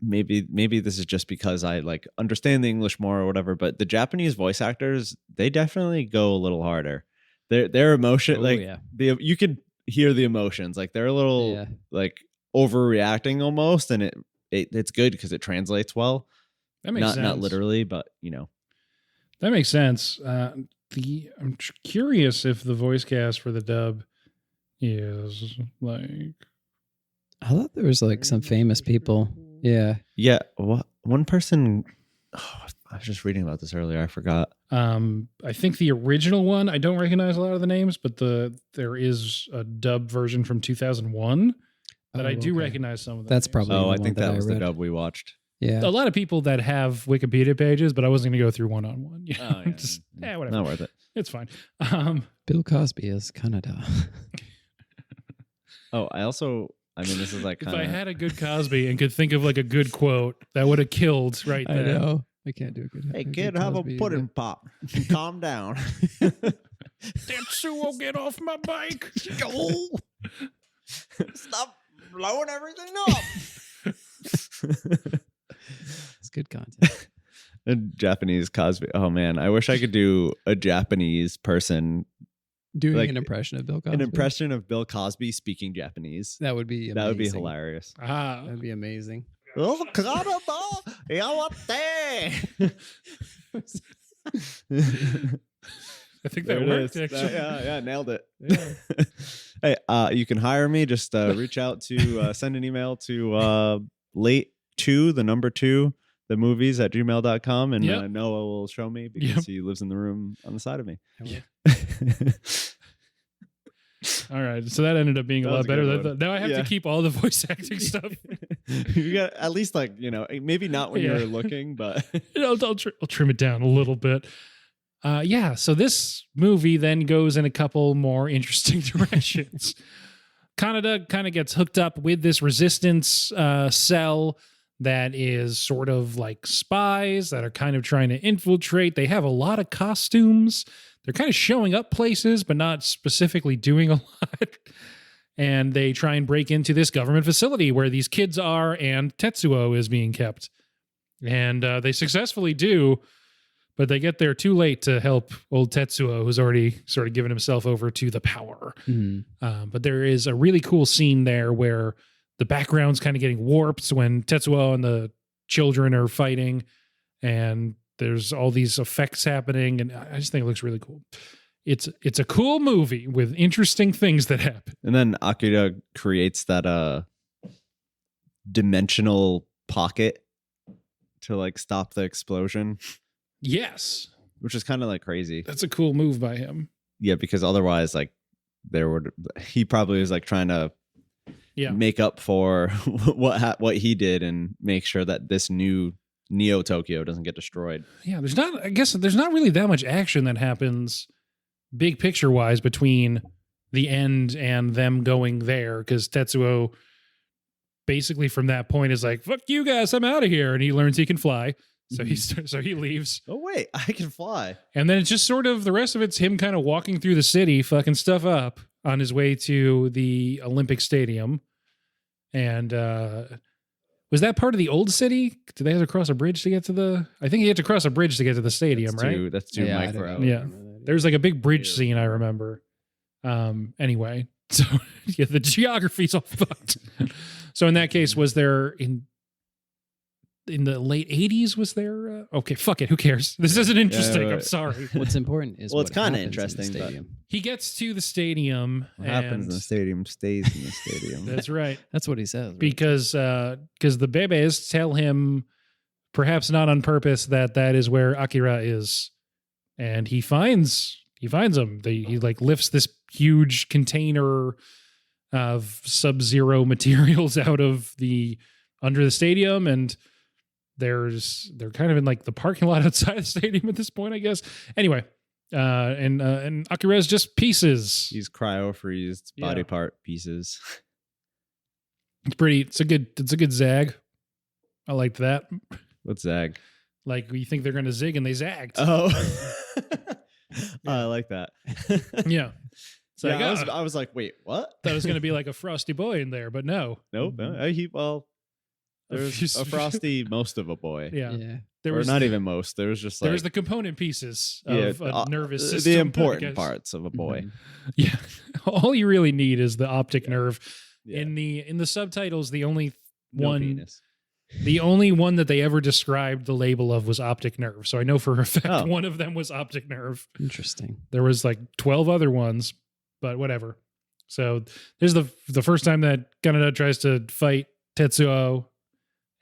C: maybe this is just because I like understand the English more or whatever, but the Japanese voice actors, they definitely go a little harder. Their emotion, you could hear the emotions, like they're a little like overreacting almost, and it's good because it translates well.
A: that makes sense.
C: Not literally, but
A: That makes sense. I'm curious if the voice cast for the dub is like.
B: I thought there was like some famous people. Yeah.
C: Yeah. One person. Oh, I was just reading about this earlier. I forgot.
A: I think the original one, I don't recognize a lot of the names, but there is a dub version from 2001 that I do recognize some of them.
B: That's probably.
C: Oh,
B: the
C: I think
B: one
C: that was the
B: read.
C: dub we watched.
B: Yeah.
A: A lot of people that have Wikipedia pages, but I wasn't going to go through one on one.
C: Oh, yeah.
A: Just, whatever.
C: Not worth it.
A: It's fine.
B: Bill Cosby is Canada.
C: Oh, this is like
A: If
C: kind
A: I
C: of.
A: had a good Cosby and could think of like a good quote, that would have killed right
B: I
A: there.
B: know. I can't do a good.
C: Hey kid, have a
B: Cosby,
C: pudding pop. Calm down.
A: Tetsuo, get off my bike.
C: Stop blowing everything up.
B: It's good content.
C: A Japanese Cosby. Oh man, I wish I could do a Japanese person,
B: Doing
C: like,
B: an impression of Bill Cosby.
C: an impression of Bill Cosby speaking Japanese.
B: That would be amazing.
C: That would be hilarious.
B: That'd be amazing.
C: Oh, Canada, yawate.
A: I think
C: There
A: that
C: it
A: worked,
C: is.
A: actually.
C: Yeah, nailed it.
B: Yeah.
C: Hey, you can hire me. Just reach out to send an email to late2, the number 2, the movies at gmail.com, and
A: Yep.
C: Noah will show me because he lives in the room on the side of me.
A: All right. So that ended up being a
C: That was
A: lot
C: a
A: better.
C: good one.
A: Now I have
C: Yeah.
A: to keep all the voice acting stuff.
C: You got at least like, maybe not when
A: Yeah.
C: you're looking, but
A: I'll trim it down a little bit. So this movie then goes in a couple more interesting directions. Kaneda kind of gets hooked up with this resistance cell that is sort of like spies that are kind of trying to infiltrate. They have a lot of costumes. They're kind of showing up places, but not specifically doing a lot. And they try and break into this government facility where these kids are and Tetsuo is being kept. And they successfully do. but they get there too late to help old Tetsuo, who's already sort of given himself over to the power. But there is a really cool scene there where the background's kind of getting warped when Tetsuo and the children are fighting, and there's all these effects happening, and I just think it looks really cool. It's a cool movie with interesting things that happen.
C: And then Akira creates that dimensional pocket to like stop the explosion.
A: Yes.
C: Which is kind of like crazy.
A: That's a cool move by him.
C: Yeah, because otherwise like he probably was like trying to make up for what he did and make sure that this new Neo Tokyo doesn't get destroyed.
A: Yeah, there's not really that much action that happens big picture wise between the end and them going there, because Tetsuo basically from that point is like, fuck you guys, I'm out of here, and he learns he can fly. So he leaves.
C: Oh wait, I can fly.
A: And then it's just sort of the rest of it's him kind of walking through the city, fucking stuff up on his way to the Olympic Stadium. And was that part of the old city? Did they have to cross a bridge to get to the? I think he had to cross a bridge to get to the stadium, right?
C: That's too micro.
A: Yeah, there's like a big bridge scene I remember. Anyway, so yeah, the geography's all fucked. So in that case, was there in the late 80s? Was there? Okay, fuck it. Who cares? This isn't interesting. I'm sorry.
B: What's important is
C: it's kind of interesting.
B: But
A: he gets to the stadium.
C: What happens in the stadium stays in the stadium.
A: That's right.
B: That's what he says. Right?
A: Because the bebes tell him, perhaps not on purpose, that is where Akira is, and he finds him. He like lifts this huge container of sub-zero materials out of under the stadium, and they're kind of in like the parking lot outside the stadium at this point, I guess. Anyway, and Akira's just pieces.
C: He's cryo-freezed body part pieces.
A: It's a good zag. I liked that.
C: What's zag?
A: Like you think they're going to zig and they zagged.
C: Oh, I like that.
A: Yeah. So
C: I was like, wait, what?
A: Thought it was going to be like a frosty boy in there, but no.
C: Nope. There's a frosty most of a boy.
A: Yeah.
C: Or not even most. There was just like...
A: There's the component pieces of a nervous system.
C: The important parts of a boy.
A: Yeah. All you really need is the optic nerve. Yeah. In the subtitles, the only one that they ever described the label of was optic nerve. So I know for a fact one of them was optic nerve.
B: Interesting.
A: There was like 12 other ones, but whatever. So there's the first time that Kaneda tries to fight Tetsuo,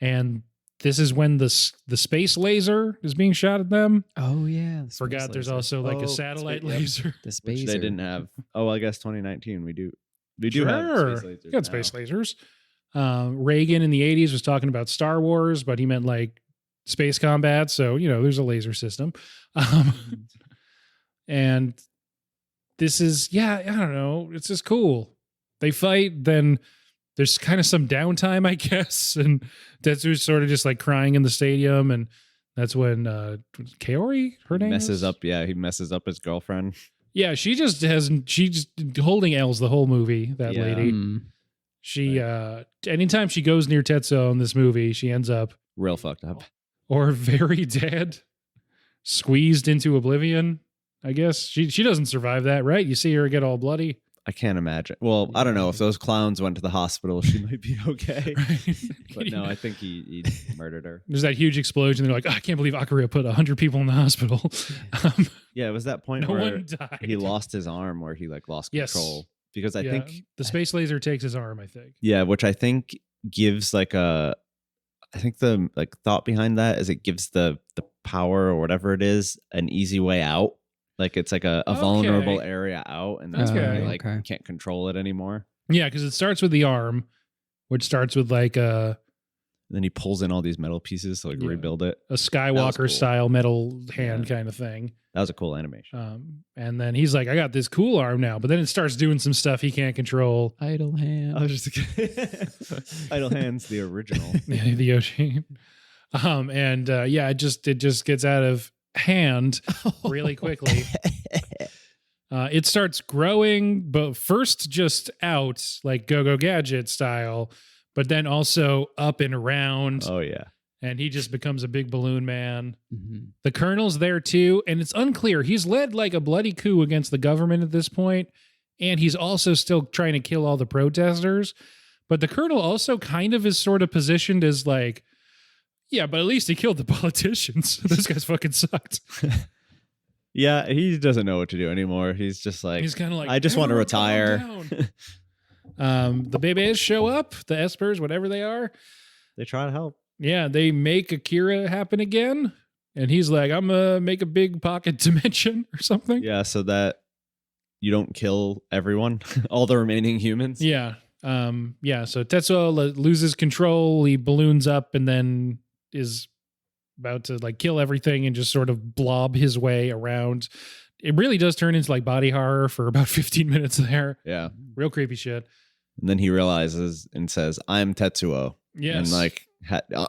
A: and this is when the space laser is being shot at them.
B: Oh yeah,
A: forgot there's also like a satellite laser.
B: The space
C: they didn't have. Oh, I guess 2019 we do. We do have space lasers.
A: You got space lasers. Reagan in the 80s was talking about Star Wars, but he meant like space combat. So there's a laser system, and this is I don't know. It's just cool. They fight, then there's kind of some downtime, I guess, and Tetsu's sort of just like crying in the stadium, and that's when Cory, her name
C: messes up. Yeah, he messes up his girlfriend.
A: Yeah, she's just holding L's the whole movie. That lady, she anytime she goes near Tetsuo in this movie, she ends up
C: real fucked up
A: or very dead, squeezed into oblivion. I guess she doesn't survive that, right? You see her get all bloody.
C: I can't imagine. Well, I don't know. If those clowns went to the hospital, she might be okay. Right. But no, I think he murdered her.
A: There's that huge explosion. They're like, I can't believe Akira put 100 people in the hospital.
C: Yeah, it was that point
A: no
C: where
A: one died.
C: He lost his arm, where he like lost control. Because I think
A: the space laser takes his arm, I think.
C: Yeah, which I think gives like I think the like thought behind that is it gives the power or whatever it is an easy way out. Like it's like a vulnerable area out, and that's where you like can't control it anymore.
A: Yeah, because it starts with the arm, which starts with like
C: and then he pulls in all these metal pieces to like rebuild it.
A: A Skywalker style metal hand kind of thing.
C: That was a cool animation.
A: And then he's like, I got this cool arm now, but then it starts doing some stuff he can't control.
B: Idle hand.
C: I was just Idle Hand's the original.
A: The Yoshi. It just gets out of hand really quickly. It starts growing, but first just out like Go-Go Gadget style, but then also up and around.
C: Oh yeah.
A: and he just becomes a big balloon man.
B: Mhm.
A: The colonel's there too, and it's unclear. He's led like a bloody coup against the government at this point, and he's also still trying to kill all the protesters. But the colonel also kind of is sort of positioned as like, yeah, but at least he killed the politicians. Those guys fucking sucked.
C: Yeah, he doesn't know what to do anymore. He's just like,
A: He's kind of like,
C: I just want to
A: "Everyone
C: retire.
A: calm down." The bebés show up, the espers, whatever they are.
C: They try to help.
A: Yeah, they make Akira happen again. And he's like, I'm going to make a big pocket dimension or something.
C: Yeah, so that you don't kill everyone, all the remaining humans.
A: Yeah. So Tetsuo loses control. He balloons up and then is about to like kill everything and just sort of blob his way around. It really does turn into like body horror for about 15 minutes there.
C: Yeah.
A: Real creepy shit.
C: And then he realizes and says, I'm Tetsuo.
A: Yes.
C: And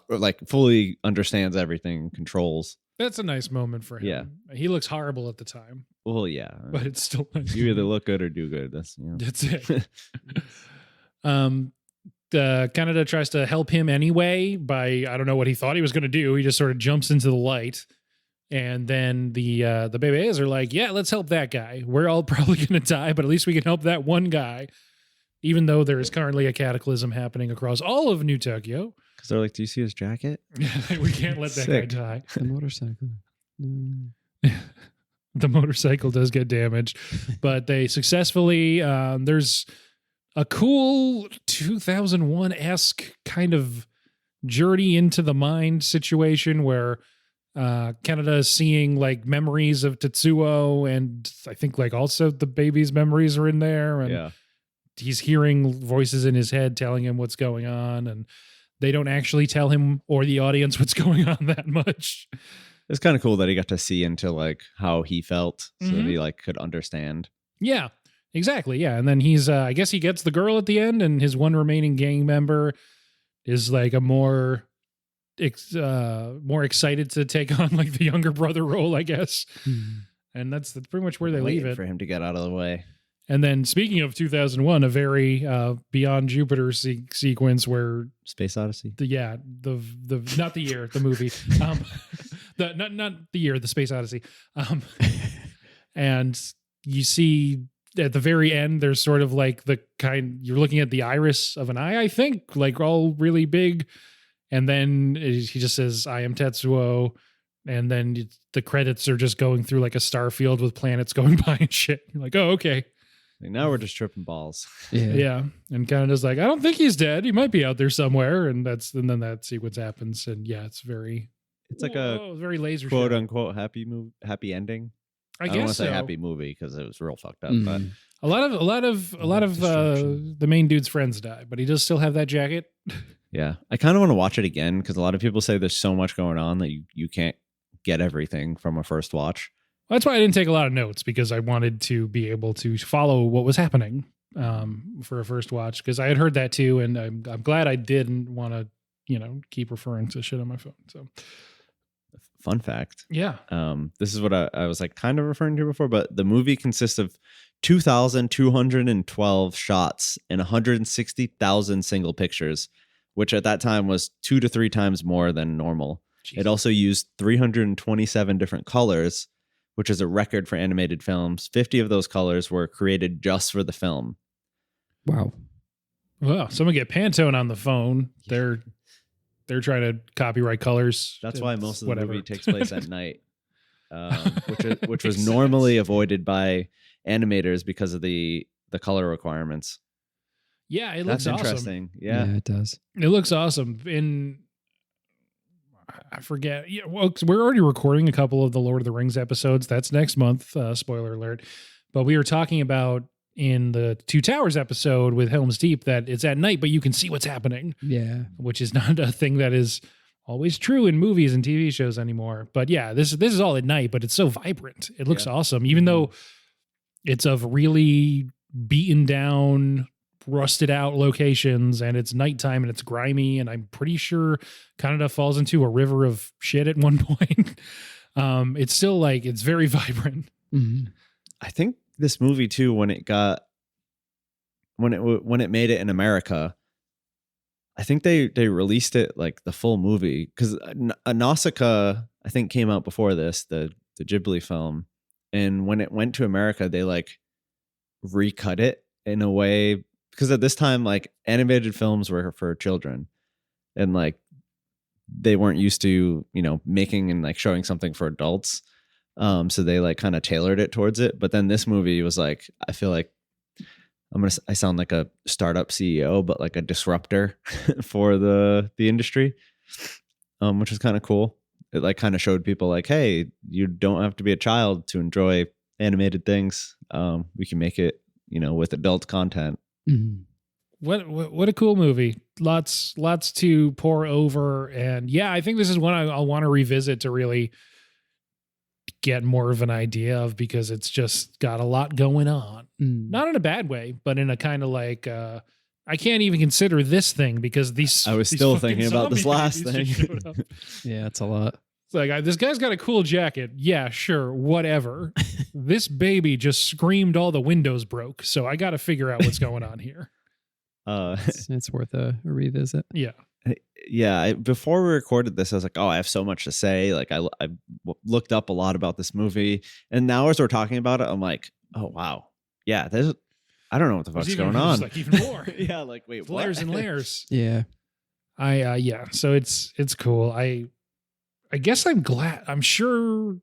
C: like fully understands everything, controls.
A: That's a nice moment for him.
C: Yeah.
A: He looks horrible at the time,
C: Well, yeah.
A: but it's still nice.
C: You either look good or do good. That's
A: it. Canada tries to help him anyway by, I don't know what he thought he was going to do. He just sort of jumps into the light. And then the bebés are like, yeah, let's help that guy. We're all probably going to die, but at least we can help that one guy. Even though there is currently a cataclysm happening across all of New Tokyo.
C: Because they're like, do you see his jacket?
A: We can't let that
C: Sick.
A: guy die.
B: The motorcycle. No.
A: The motorcycle does get damaged, but they successfully, there's a cool 2001-esque kind of journey into the mind situation where Canada is seeing like memories of Tetsuo, and I think like also the baby's memories are in there, and
C: Yeah.
A: he's hearing voices in his head telling him what's going on, and they don't actually tell him or the audience what's going on that much.
C: It's kind of cool that he got to see into like how he felt so that
A: Mhm.
C: he like could understand.
A: Yeah, exactly. Yeah. And then he's, I guess he gets the girl at the end, and his one remaining gang member is like a more excited to take on like the younger brother role, I guess. And that's pretty much where they leave
C: Waiting
A: it.
C: for him to get out of the way.
A: And then speaking of 2001, a very Beyond Jupiter sequence where
C: Space Odyssey.
A: the not the year, the movie, not the year, the Space Odyssey, and you see at the very end, there's sort of like the kind you're looking at the iris of an eye, I think, like all really big, and then he just says, "I am Tetsuo," and then the credits are just going through like a star field with planets going by and shit. You're like, oh, okay.
C: Like, now we're just tripping balls.
A: Yeah. And Canada's like, I don't think he's dead. He might be out there somewhere. And then that sequence happens. And yeah, it's very,
C: It's like
A: very laser
C: quote
A: show.
C: unquote happy ending.
A: I
C: don't want
A: guess
C: to say
A: so.
C: happy movie because it was real fucked up.
B: Mm.
C: But
A: A lot of
B: Destruction.
A: the main dude's friends die, but he does still have that jacket.
C: yeah, I kind of want to watch it again because a lot of people say there's so much going on that you can't get everything from a first watch.
A: That's why I didn't take a lot of notes, because I wanted to be able to follow what was happening for a first watch, because I had heard that too, and I'm glad I didn't want to keep referring to shit on my phone. So
C: Fun fact.
A: yeah,
C: This is what I was like kind of referring to before, but the movie consists of 2,212 shots and 160,000 single pictures, which at that time was 2 to 3 times more than normal. It also used 327 different colors, which is a record for animated films. 50 of those colors were created just for the film.
B: Wow.
A: Well, someone get Pantone on the phone. They're trying to copyright colors.
C: That's why most of the
A: Whatever.
C: movie takes place at night, which was
A: Makes
C: normally
A: sense.
C: avoided by animators because of the color requirements.
A: Yeah, it looks
C: That's
A: awesome.
C: interesting. Yeah.
B: It does.
A: It looks awesome. I forget. Yeah, well, 'cause we're already recording a couple of the Lord of the Rings episodes. That's next month. Spoiler alert. But we were talking about in the Two Towers episode with Helm's Deep that it's at night, but you can see what's happening,
B: Yeah.
A: which is not a thing that is always true in movies and TV shows anymore. But yeah, this is all at night, but it's so vibrant. It looks awesome, even though it's of really beaten down, rusted out locations, and it's nighttime and it's grimy, and I'm pretty sure Canada falls into a river of shit at one point. It's still like, it's very vibrant.
B: Mhm.
C: I think this movie too, when it made it in America, I think they released it like the full movie because Nausicaa I think came out before this, the Ghibli film, and when it went to America, they like recut it in a way because at this time like animated films were for children, and like they weren't used to making and like showing something for adults, so they like kind of tailored it towards it. But then this movie was like, I feel like I sound like a startup CEO, but like a disruptor for the industry, which is kind of cool. It like kind of showed people like, hey, you don't have to be a child to enjoy animated things. We can make it, with adult content.
B: Mm-hmm.
A: What a cool movie. Lots to pour over. And yeah, I think this is one I'll want to revisit to really get more of an idea of, because it's just got a lot going on. Not in a bad way, but in a kind of like, I can't even consider this thing because
C: I was still thinking about this last thing.
B: Yeah, it's a lot.
A: It's like, this guy's got a cool jacket. Yeah, sure, whatever. This baby just screamed all the windows broke. So I got to figure out what's going on here.
B: It's worth a revisit.
A: Yeah.
C: Yeah, before we recorded this, I was like, "Oh, I have so much to say." Like, I looked up a lot about this movie, and now as we're talking about it, I'm like, "Oh, wow, yeah." I don't know what the fuck's going on.
A: Like even more.
C: Yeah, like wait,
A: layers
C: what?
A: and layers.
B: Yeah,
A: yeah. So it's cool. I guess I'm glad. I'm sure.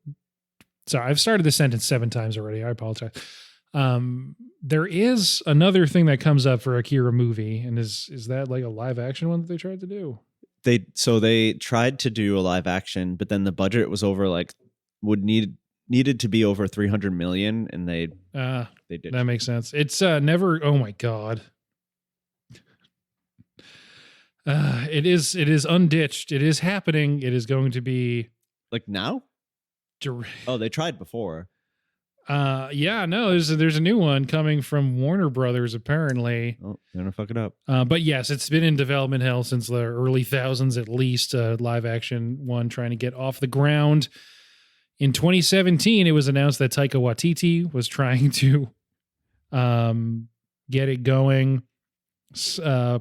A: Sorry, I've started the sentence 7 times already. I apologize. There is another thing that comes up for Akira movie, and is that like a live action one that they tried to do?
C: They tried to do a live action, but then the budget was over like needed to be over 300 million, and they did.
A: That makes sense. It's never. Oh my god. It is unditched. It is happening. It is going to be
C: like now. Oh, they tried before.
A: Yeah, no, there's a new one coming from Warner Brothers apparently.
C: Oh, they're gonna fuck it up.
A: But yes, it's been in development hell since the early thousands at least. Live action one trying to get off the ground. In 2017, it was announced that Taika Waititi was trying to get it going.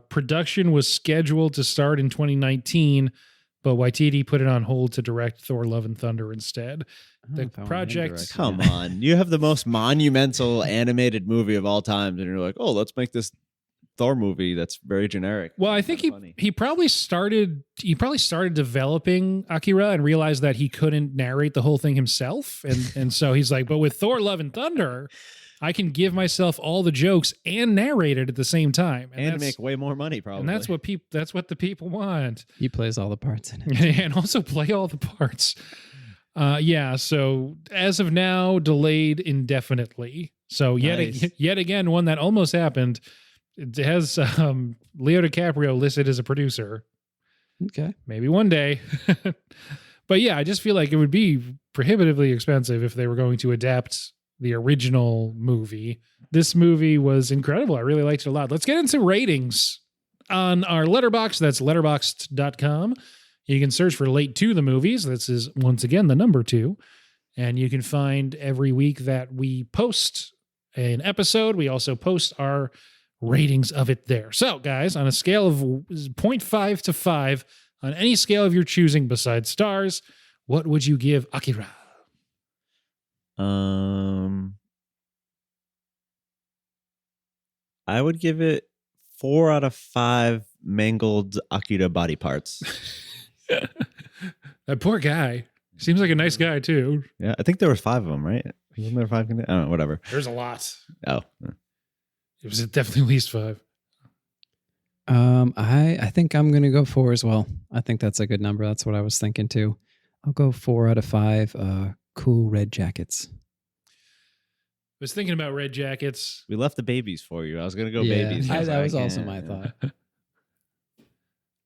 A: Production was scheduled to start in 2019, but Waititi put it on hold to direct Thor: Love and Thunder instead. The project.
C: Come on, you have the most monumental animated movie of all time, and you're like, oh, let's make this Thor movie that's very generic.
A: Well, I think he probably started developing Akira and realized that he couldn't narrate the whole thing himself, and so he's like, but with Thor: Love and Thunder, I can give myself all the jokes and narrate it at the same time,
C: and make way more money, probably.
A: And that's what the people want.
B: He plays all the parts in it,
A: and also play all the parts. Yeah. So as of now, delayed indefinitely. So yet again, one that almost happened. It has Leo DiCaprio listed as a producer.
B: Okay,
A: maybe one day. But yeah, I just feel like it would be prohibitively expensive if they were going to adapt the original movie. This movie was incredible. I really liked it a lot. Let's get into ratings on our Letterboxd. That's letterboxd.com. You can search for Late to the Movies. This is, once again, the number 2. And you can find every week that we post an episode. We also post our ratings of it there. So, guys, on a scale of 0.5 to 5, on any scale of your choosing besides stars, what would you give Akira?
C: I would give it 4 out of 5 mangled Akira body parts.
A: That poor guy. Seems like a nice guy too.
C: Yeah, I think there were 5 of them, right? Wasn't there 5? I don't know, whatever.
A: There's a lot.
C: Oh.
A: It was definitely at least 5.
B: I think I'm gonna go 4 as well. I think that's a good number. That's what I was thinking too. I'll go 4 out of 5. Cool red jackets.
A: I was thinking about red jackets.
C: We left the babies for you. I was gonna go babies.
B: That was also my thought.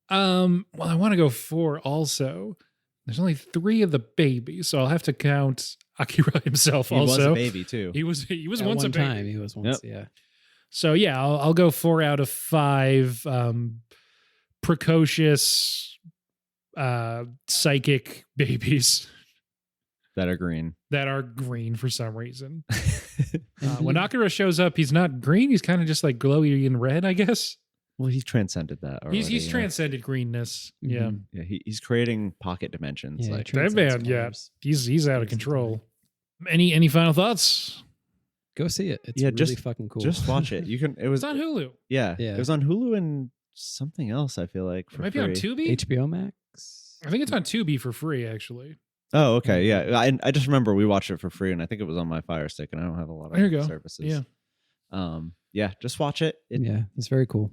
A: Well, I want to go 4 also. There's only 3 of the babies, so I'll have to count Akira himself
C: he
A: also.
C: He was a baby too.
A: He was
B: At
A: once
B: one
A: a baby.
B: time. He was once, yeah.
A: So yeah, I'll go 4 out of 5 precocious psychic babies
C: that are green.
A: That are green for some reason. When Akira shows up, he's not green. He's kind of just like glowy and red, I guess.
C: Well, he's transcended that already.
A: He's transcended greenness. Yeah.
B: Mhm.
C: Yeah, he's creating pocket dimensions.
B: Yeah,
C: Like
A: That
B: transcends
A: man, yeah.
B: colors.
A: He's out of
B: Transcends
A: control. Any final thoughts?
B: Go see it. It's
C: Yeah,
B: really
C: just-
B: fucking cool.
C: just watch it. You can. It was
A: It's on Hulu.
C: Yeah,
B: Yeah.
C: it was on Hulu and something else. I feel like
A: It
C: for
A: might
C: free.
A: be on Tubi.
B: HBO Max.
A: I think it's on Tubi for free, actually.
C: Oh, okay, yeah. I just remember we watched it for free, and I think it was on my Fire Stick, and I don't have a lot of
A: There you go.
C: services.
A: Yeah.
C: Yeah. Just watch it.
B: Yeah, it's very cool.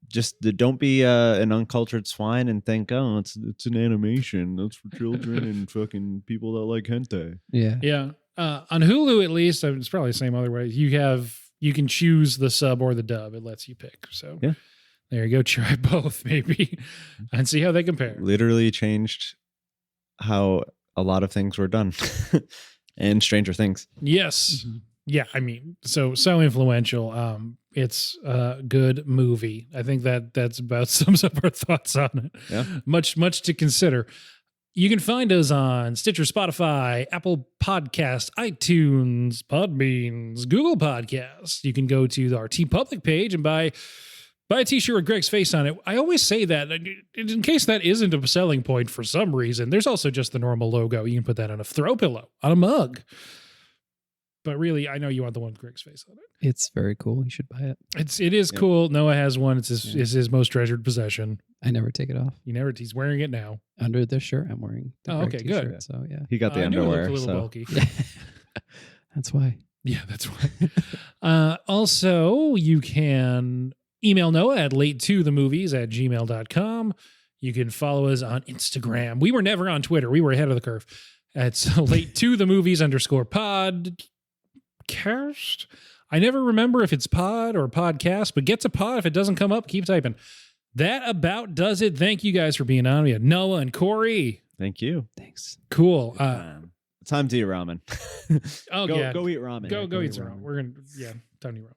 C: Just don't be an uncultured swine and think, oh, it's an animation. That's for children and fucking people that like hentai.
B: Yeah.
A: Yeah. On Hulu, at least, it's probably the same other way. You can choose the sub or the dub. It lets you pick. So
C: Yeah.
A: there you go. Try both, maybe, and see how they compare.
C: Literally changed how a lot of things were done, and Stranger Things.
A: Yes.
B: Mhm.
A: Yeah. I mean, so influential. It's a good movie. I think that's about sums up our thoughts on it.
C: Yeah.
A: Much to consider. You can find us on Stitcher, Spotify, Apple Podcasts, iTunes, Podbeans, Google Podcasts. You can go to our T Public page and buy a t-shirt with Greg's face on it. I always say that in case that isn't a selling point for some reason. There's also just the normal logo. You can put that on a throw pillow, on a mug. But really, I know you want the one with Greg's face on it.
B: It's very cool. You should buy it.
A: It is
C: Yeah.
A: cool. Noah has one. It's
B: Yeah.
A: his most treasured possession.
B: I never take it off.
A: He's wearing it now.
B: Under the shirt I'm wearing. The
A: Oh,
B: Greg
A: okay, good.
B: t-shirt, So yeah.
C: He got the
A: I knew it looked
C: underwear.
A: a little
C: So
A: bulky.
B: That's why.
A: Yeah, that's why. Also, you can email Noah at late2themovies@gmail.com. You can follow us on Instagram. We were never on Twitter. We were ahead of the curve. It's late2themovies_podcast. I never remember if it's pod or podcast, but get to pod. If it doesn't come up, keep typing. That about does it. Thank you guys for being on. We had Noah and Cory.
C: thank you.
B: Thanks.
A: Cool.
C: Time to eat ramen.
A: Oh,
C: go,
A: yeah.
C: go eat ramen.
A: Go
B: go
A: eat
B: eat
A: some
B: ramen.
A: ramen. We're going to, time to eat ramen.